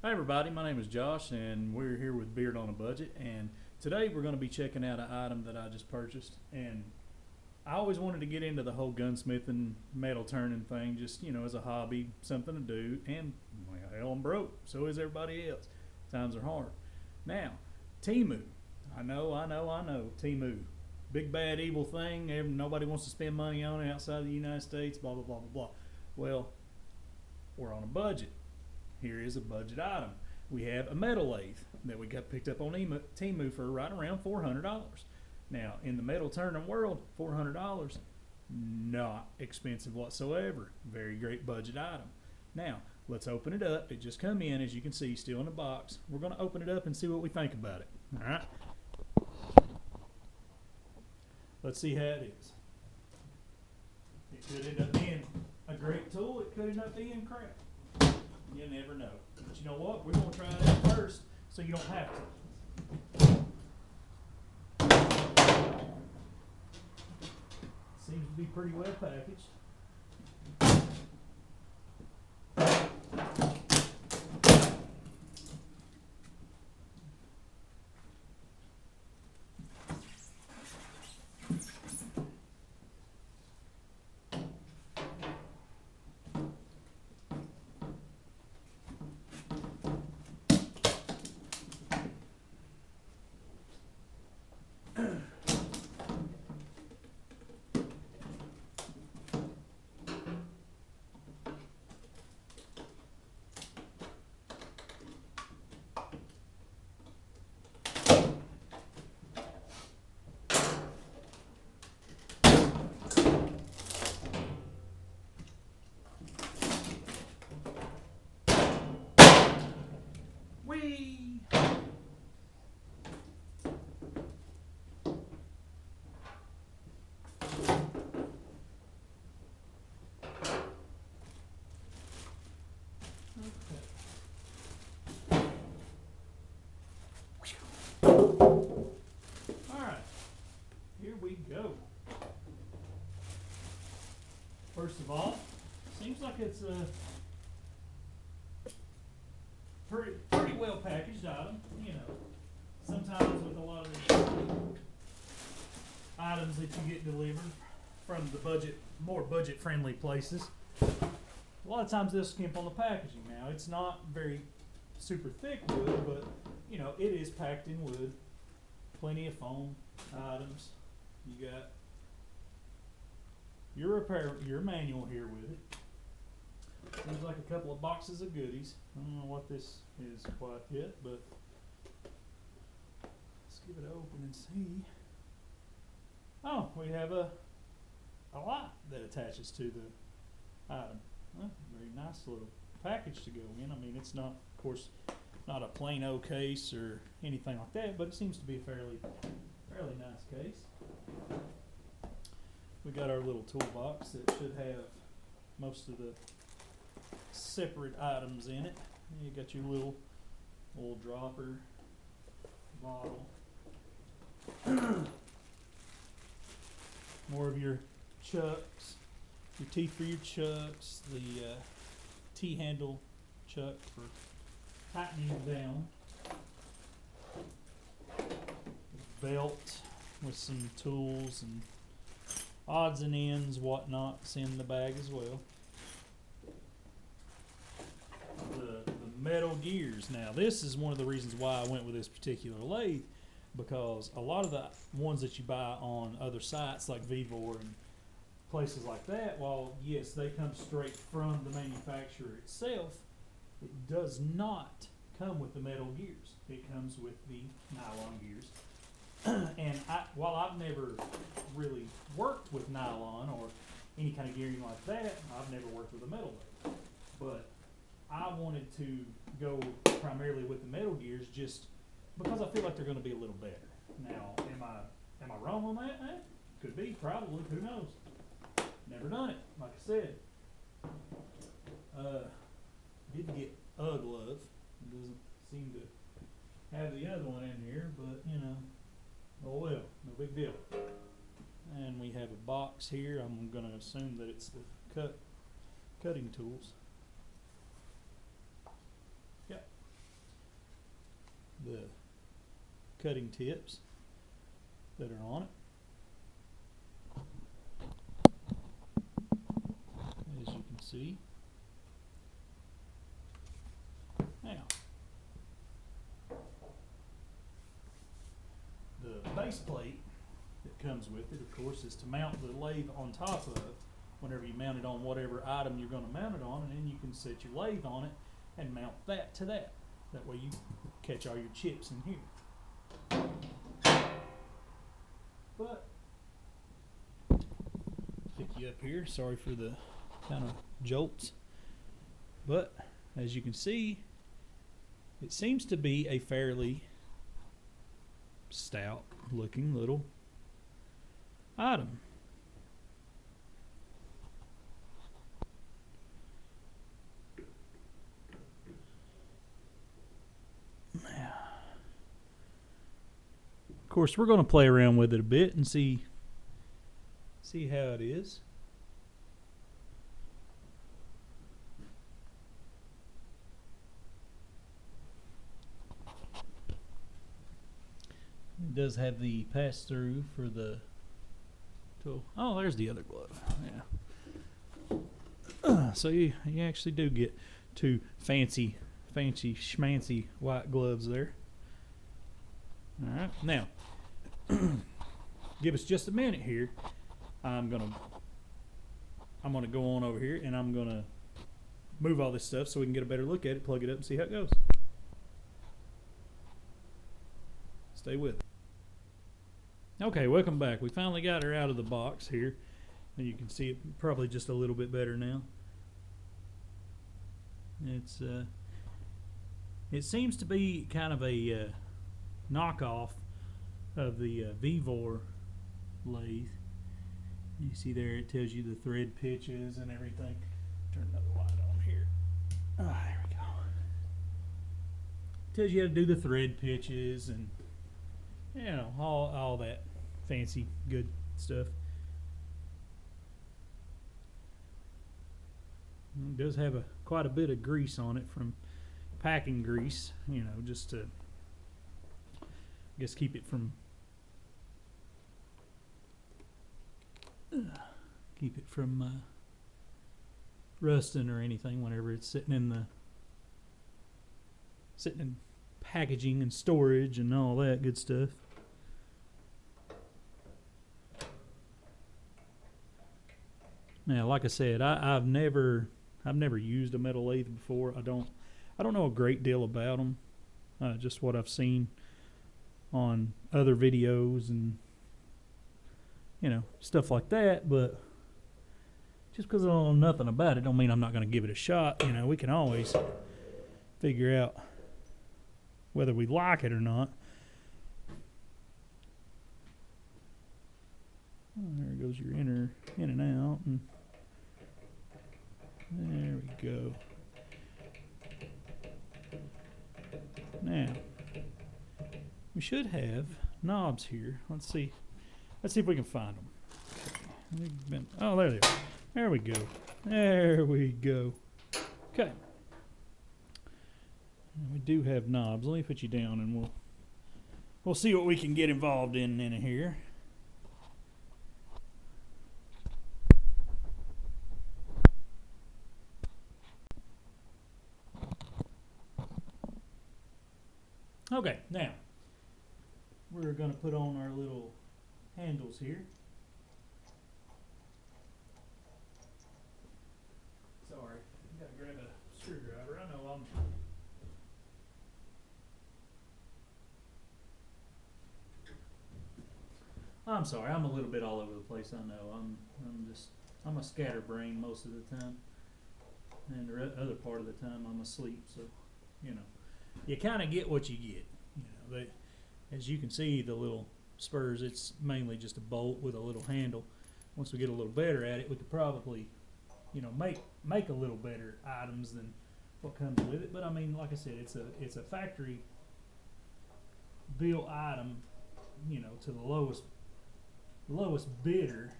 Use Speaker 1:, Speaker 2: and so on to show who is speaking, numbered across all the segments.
Speaker 1: Hi everybody, my name is Josh and we're here with Beard on a Budget, and today we're going to be checking out an item that I just purchased. And I always wanted to get into the whole gunsmithing, metal turning thing, just as a hobby, something to do. And well, hell, I'm broke, so is everybody else. Times are hard. Now, temu. I know, temu. Big bad evil thing. Nobody wants to spend money on it outside of the United States, blah blah blah blah blah. Well, we're on a budget. Here is a budget item. We have a metal lathe that we got picked up on Temu for right around $400. Now, in the metal turning world, $400, not expensive whatsoever. Very great budget item. Now, let's open it up. It just come in, as you can see, still in the box. We're going to open it up and see what we think about it. All right. Let's see how it is. It could end up being a great tool. It could end up being crap. You never know. But you know what? We're going to try it out first so you don't have to. Seems to be pretty well packaged. Whee! Alright, here we go. First of all, seems like it's a pretty well packaged item. Sometimes with a lot of these items that you get delivered from the more budget friendly places, a lot of times they'll skimp on the packaging. Now, it's not very super thick wood, but it is packed in wood. Plenty of foam items. You got your manual here with it. Seems like a couple of boxes of goodies. I don't know what this is quite yet, but let's give it open and see. Oh, we have a light that attaches to the item. Well, very nice little package to go in. I mean, it's not, of course, not a plain old case or anything like that, but it seems to be a fairly nice case. We got our little toolbox that should have most of the separate items in it. You got your little dropper, bottle, more of your chucks, your teeth for your chucks, the T-handle chuck for tightening it down, belt with some tools and odds and ends, whatnot's in the bag as well. The metal gears. Now, this is one of the reasons why I went with this particular lathe, because a lot of the ones that you buy on other sites like Vivor and places like that, while yes, they come straight from the manufacturer itself, it does not come with the metal gears. It comes with the nylon gears. And while I've never really worked with nylon or any kind of gearing like that, I've never worked with a metal lathe. But I wanted to go primarily with the metal gears just because I feel like they're going to be a little better. Now, am I wrong on that? Could be, probably. Who knows? Never done it, like I said. Did get a glove. It doesn't seem to have the other one in here, but oh well, no big deal. And we have a box here. I'm going to assume that it's the cutting tools. Yep. cutting tips that are on it. As you can see. Now, the base plate that comes with it, of course, is to mount the lathe on top of whenever you mount it on whatever item you're going to mount it on, and then you can set your lathe on it and mount that to that. That way you catch all your chips in here. But, pick you up here, sorry for the kind of jolts. But, as you can see, it seems to be a fairly stout looking little item. Of course, we're going to play around with it a bit and see how it is. It does have the pass-through for the tool. Oh, there's the other glove. Yeah. So you actually do get two fancy schmancy white gloves there. All right, now give us just a minute here. I'm gonna go on over here and I'm gonna move all this stuff so we can get a better look at it, plug it up, and see how it goes. Stay with it. Okay, welcome back. We finally got her out of the box here, and you can see it probably just a little bit better now. It seems to be kind of a knockoff of the Vevor lathe. You see there, it tells you the thread pitches and everything. Turn another light on here. There we go. Tells you how to do the thread pitches and, you know, all that fancy good stuff. It does have quite a bit of grease on it from packing grease, you know, just to, I guess, keep it from rusting or anything whenever it's sitting in packaging and storage and all that good stuff. Now, like I said, I've never used a metal lathe before. I don't know a great deal about them. Just what I've seen on other videos and, you know, stuff like that. But just because I don't know nothing about it don't mean I'm not going to give it a shot. You know, we can always figure out whether we like it or not. Oh, there goes your inner in and out, and there we go. Now we should have knobs here. Let's see if we can find them. Okay. Oh, there they are. There we go. There we go. Okay. We do have knobs. Let me put you down, and we'll see what we can get involved in here. Okay, now we're going to put on our little handles here. Sorry, I got to grab a screwdriver. I know I'm sorry, I'm a little bit all over the place. I know I'm a scatterbrain most of the time, and the other part of the time I'm asleep. So, you know, you kind of get what you get. You know, as you can see, the little spurs, it's mainly just a bolt with a little handle. Once we get a little better at it, we could probably, you know, make a little better items than what comes with it. But I mean, like I said, it's a factory built item, you know, to the lowest bidder,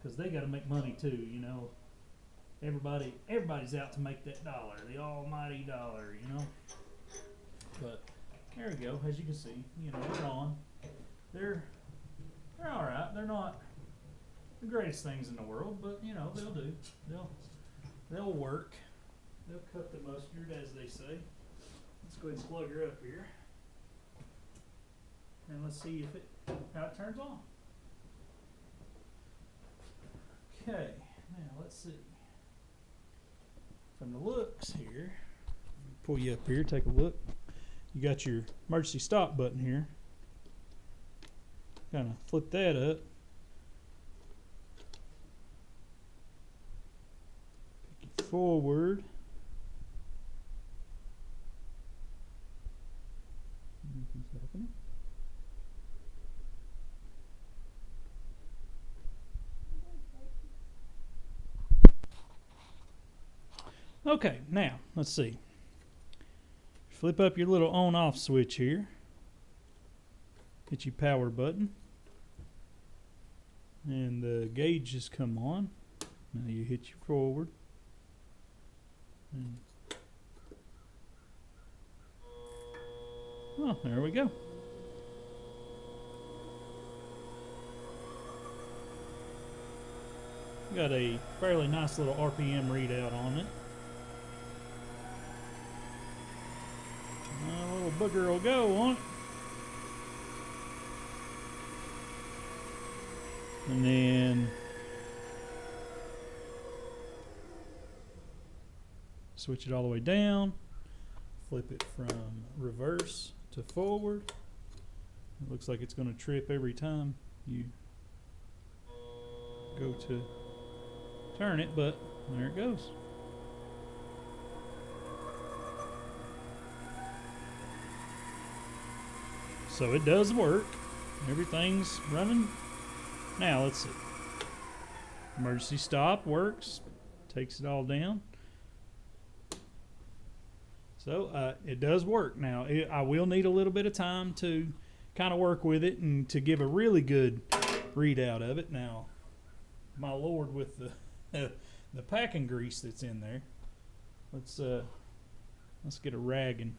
Speaker 1: because they got to make money too. You know, everybody's out to make that dollar, the almighty dollar. You know, but There we go. As you can see, you know, they're on. They're all right. They're not the greatest things in the world, but you know, they'll do. They'll work. They'll cut the mustard, as they say. Let's go ahead and plug her up here, and let's see if how it turns on. Okay, now let's see. From the looks here, pull you up here, take a look. You got your emergency stop button here. Kind of flip that up. Pick it forward. Nothing's happening. Okay, now let's see. Flip up your little on-off switch here. Hit your power button. And the gauge just come on. Now you hit your forward. Oh, there we go. Got a fairly nice little RPM readout on it. A little booger will go on it. And then switch it all the way down. Flip it from reverse to forward. It looks like it's going to trip every time you go to turn it, but there it goes. So it does work. Everything's running. Now let's see. Emergency stop works. Takes it all down. So it does work. Now I will need a little bit of time to kind of work with it and to give a really good readout of it. Now, my Lord, with the the packing grease that's in there, let's get a rag and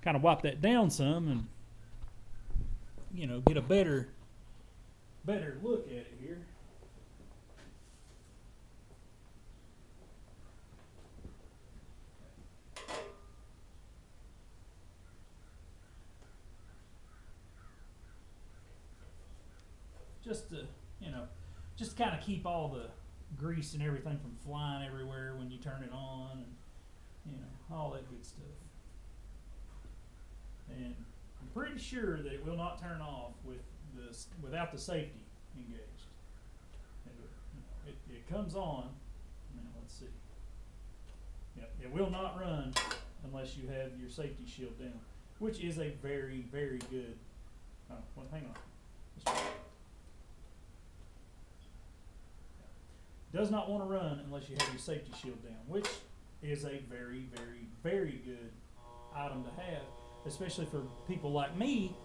Speaker 1: kind of wipe that down some and, you know, get a better look at it here. Just to, you know, just kind of keep all the grease and everything from flying everywhere when you turn it on, and, you know, all that good stuff. And I'm pretty sure that it will not turn off without the safety engaged. It comes on. Now let's see. Yep, it will not run unless you have your safety shield down, which is a very, very good. Oh, well, hang on. Does not want to run unless you have your safety shield down, which is a very, very, very good item to have, especially for people like me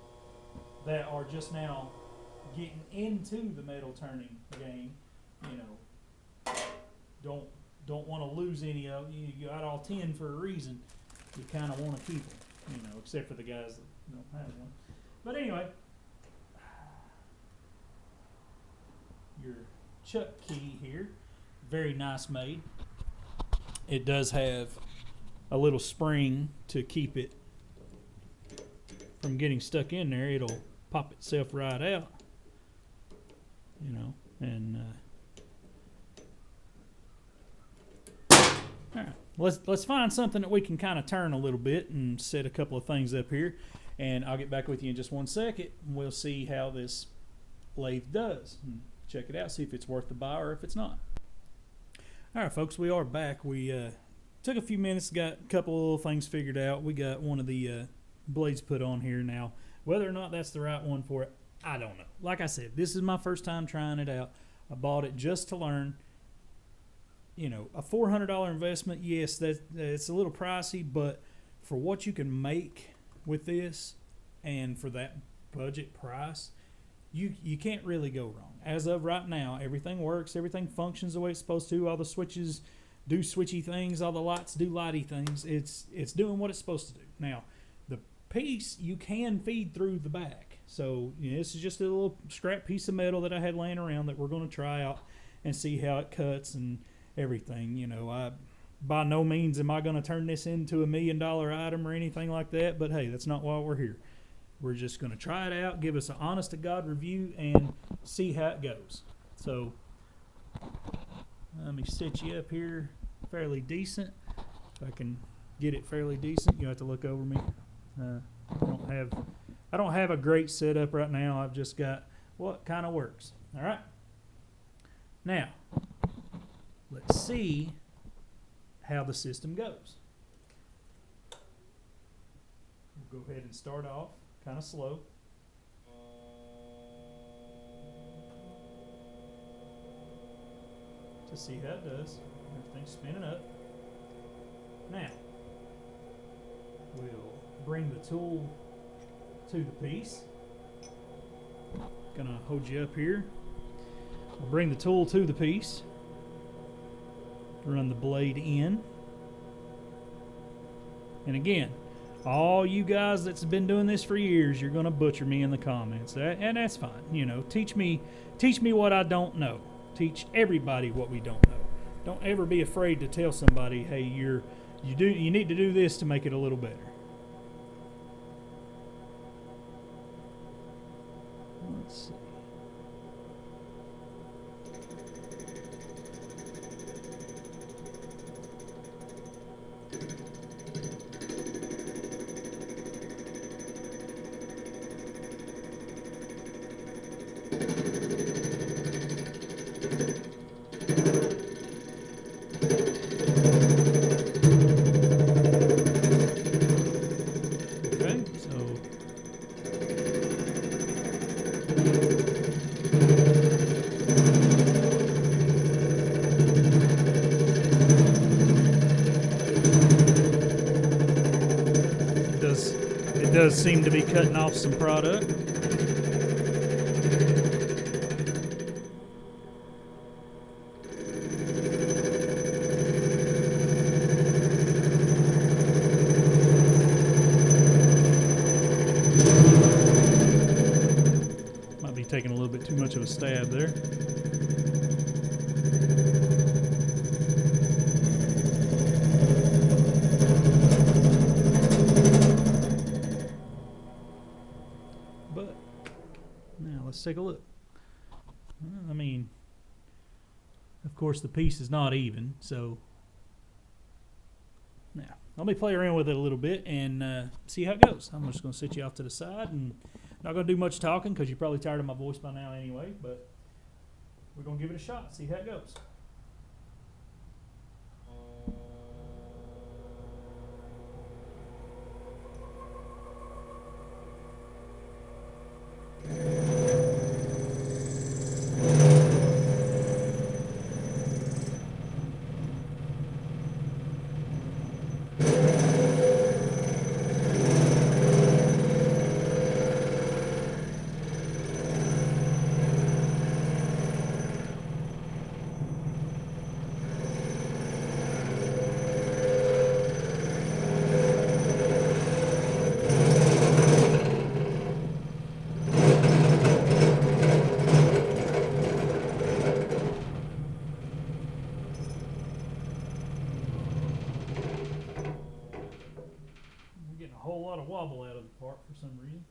Speaker 1: that are just now getting into the metal turning game. You know, don't want to lose any of you. You got all 10 for a reason. You kind of want to keep them, you know, except for the guys that don't have one. But anyway, your chuck key here, very nice made. It does have a little spring to keep it from getting stuck in there. It'll pop itself right out, you know. And all right, let's find something that we can kind of turn a little bit and set a couple of things up here, and I'll get back with you in just 1 second, and we'll see how this lathe does. Check it out, see if it's worth the buy or if it's not. All right, folks, we are back. We took a few minutes, got a couple of little things figured out. We got one of the blades put on here now. Whether or not that's the right one for it, I don't know. Like I said, this is my first time trying it out. I bought it just to learn. You know, a $400 investment, yes, it's a little pricey, but for what you can make with this and for that budget price, you can't really go wrong. As of right now, everything works, everything functions the way it's supposed to. All the switches do switchy things, all the lights do lighty things. It's doing what it's supposed to do. Now, piece you can feed through the back. So this is just a little scrap piece of metal that I had laying around that we're going to try out and see how it cuts and everything. I by no means am I going to turn this into $1 million item or anything like that, but hey, that's not why we're here. We're just going to try it out, give us an honest to God review, and see how it goes. So let me set you up here fairly decent. If I can get it fairly decent, you have to look over me. I don't have a great setup right now. I've just got what kind of works. All right. Now, let's see how the system goes. We'll go ahead and start off kind of slow. To see how it does. Everything's spinning up. Now, we'll bring the tool to the piece. Gonna hold you up here. We'll bring the tool to the piece. Run the blade in. And again, all you guys that's been doing this for years, you're gonna butcher me in the comments. And that's fine. Teach me what I don't know. Teach everybody what we don't know. Don't ever be afraid to tell somebody, hey, you need to do this to make it a little better. Let's see. Okay, so it does seem to be cutting off some product. Might be taking a little bit too much of a stab there. But now let's take a look. I mean, of course the piece is not even, so now let me play around with it a little bit and see how it goes. I'm just going to set you off to the side and not going to do much talking because you're probably tired of my voice by now anyway, but we're going to give it a shot, see how it goes. A whole lot of wobble out of the part for some reason.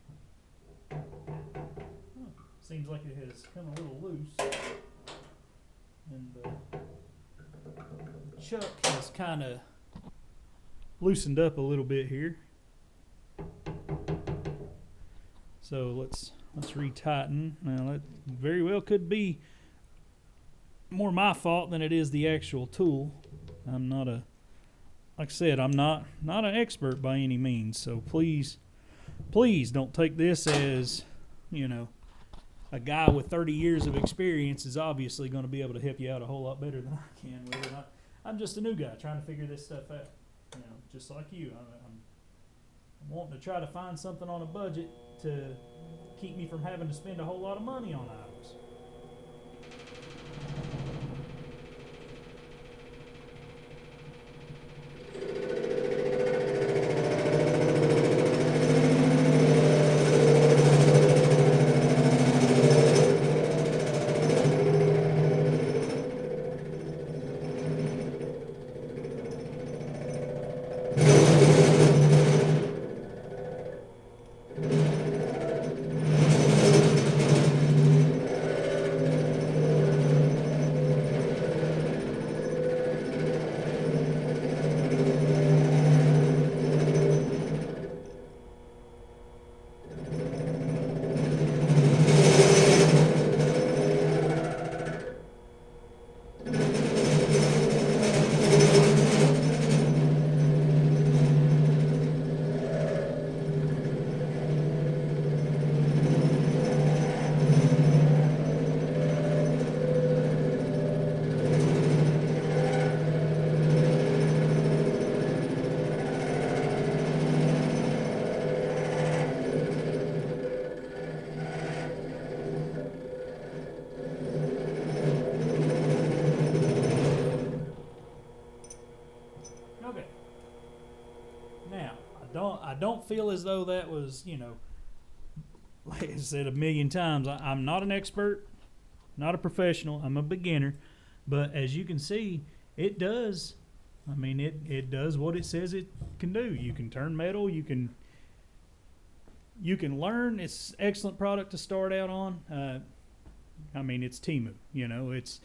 Speaker 1: Seems like it has come a little loose, and the chuck has kind of loosened up a little bit here. So let's retighten. Now that very well could be more my fault than it is the actual tool. I'm not like I said, I'm not an expert by any means, so please don't take this as, a guy with 30 years of experience is obviously going to be able to help you out a whole lot better than I can with it. I'm just a new guy trying to figure this stuff out, just like you. I'm wanting to try to find something on a budget to keep me from having to spend a whole lot of money on items. Now, I don't feel as though that was, like I said a million times, I'm not an expert, not a professional, I'm a beginner. But as you can see, it does. I mean, it does what it says it can do. You can turn metal. You can learn. It's an excellent product to start out on. I mean, it's temu. It's.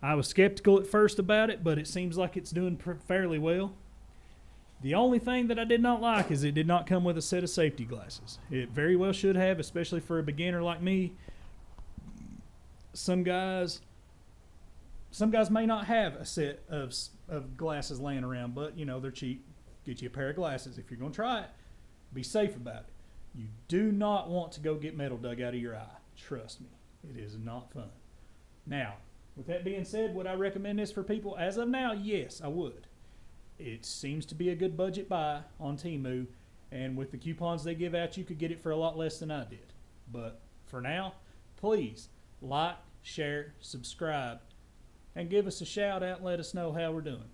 Speaker 1: I was skeptical at first about it, but it seems like it's doing fairly well. The only thing that I did not like is it did not come with a set of safety glasses. It very well should have, especially for a beginner like me. Some guys may not have a set of glasses laying around, but they're cheap. Get you a pair of glasses. If you're going to try it, be safe about it. You do not want to go get metal dug out of your eye. Trust me, it is not fun. Now, with that being said, would I recommend this for people? As of now, yes, I would. It seems to be a good budget buy on Temu, and with the coupons they give out, you could get it for a lot less than I did. But for now, please like, share, subscribe, and give us a shout out and let us know how we're doing.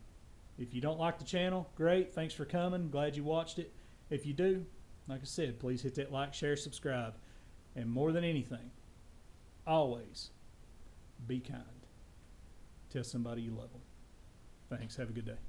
Speaker 1: If you don't like the channel, great. Thanks for coming. Glad you watched it. If you do, like I said, please hit that like, share, subscribe. And more than anything, always be kind. Tell somebody you love them. Thanks. Have a good day.